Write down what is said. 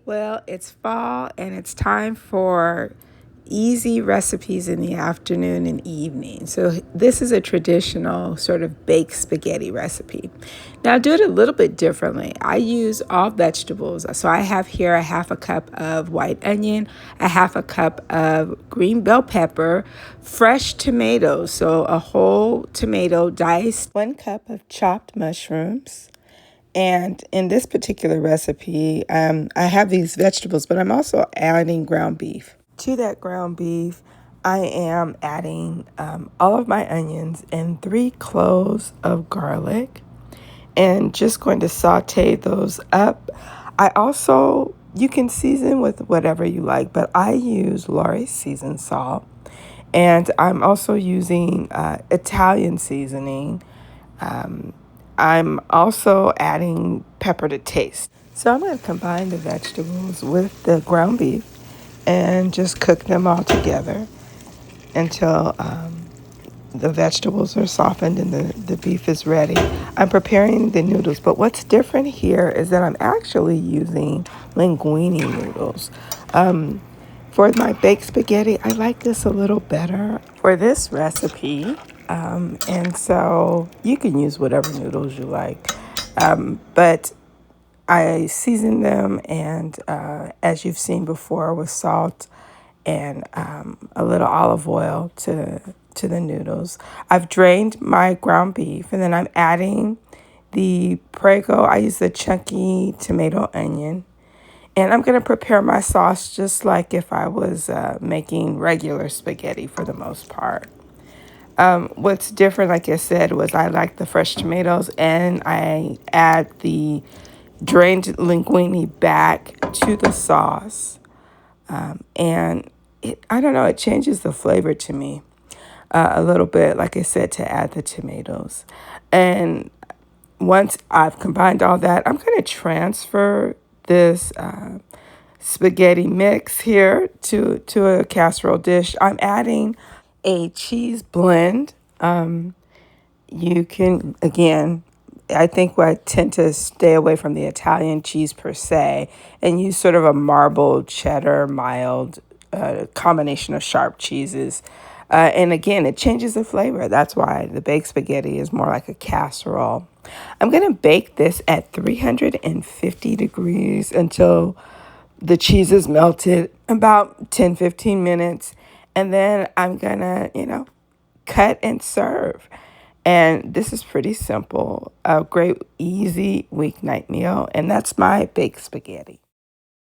Well, it's fall and it's time for easy recipes in the afternoon and evening. So, this is a traditional sort of baked spaghetti recipe. Now, I do it a little bit differently. I use all vegetables. So, I have here a half a cup of white onion, a half a cup of green bell pepper, fresh tomatoes. So, a whole tomato diced, 1 cup of chopped mushrooms. And in this particular recipe, I have these vegetables, but I'm also adding ground beef. To that ground beef, I am adding all of my onions and 3 cloves of garlic and just going to saute those up. You can season with whatever you like, but I use Lorry's seasoned salt. And I'm also using Italian seasoning. I'm also adding pepper to taste. So I'm going to combine the vegetables with the ground beef and just cook them all together until the vegetables are softened and the beef is ready. I'm preparing the noodles, but what's different here is that I'm actually using linguine noodles. For my baked spaghetti, I like this a little better for this recipe. And so you can use whatever noodles you like. But I season them and as you've seen before with salt and a little olive oil to the noodles. I've drained my ground beef and then I'm adding the Prego. I use the chunky tomato onion. And I'm going to prepare my sauce just like if I was making regular spaghetti for the most part. What's different, like I said, was I like the fresh tomatoes and I add the drained linguine back to the sauce. And I don't know, it changes the flavor to me a little bit, like I said, to add the tomatoes. And once I've combined all that, I'm going to transfer this spaghetti mix here to a casserole dish. I'm adding a cheese blend. You can, again, I think I tend to stay away from the Italian cheese per se and use sort of a marbled cheddar, mild combination of sharp cheeses. And again, it changes the flavor. That's why the baked spaghetti is more like a casserole. I'm going to bake this at 350 degrees until the cheese is melted, about 10-15 minutes. And then I'm going to, cut and serve. And this is pretty simple, a great, easy weeknight meal. And that's my baked spaghetti.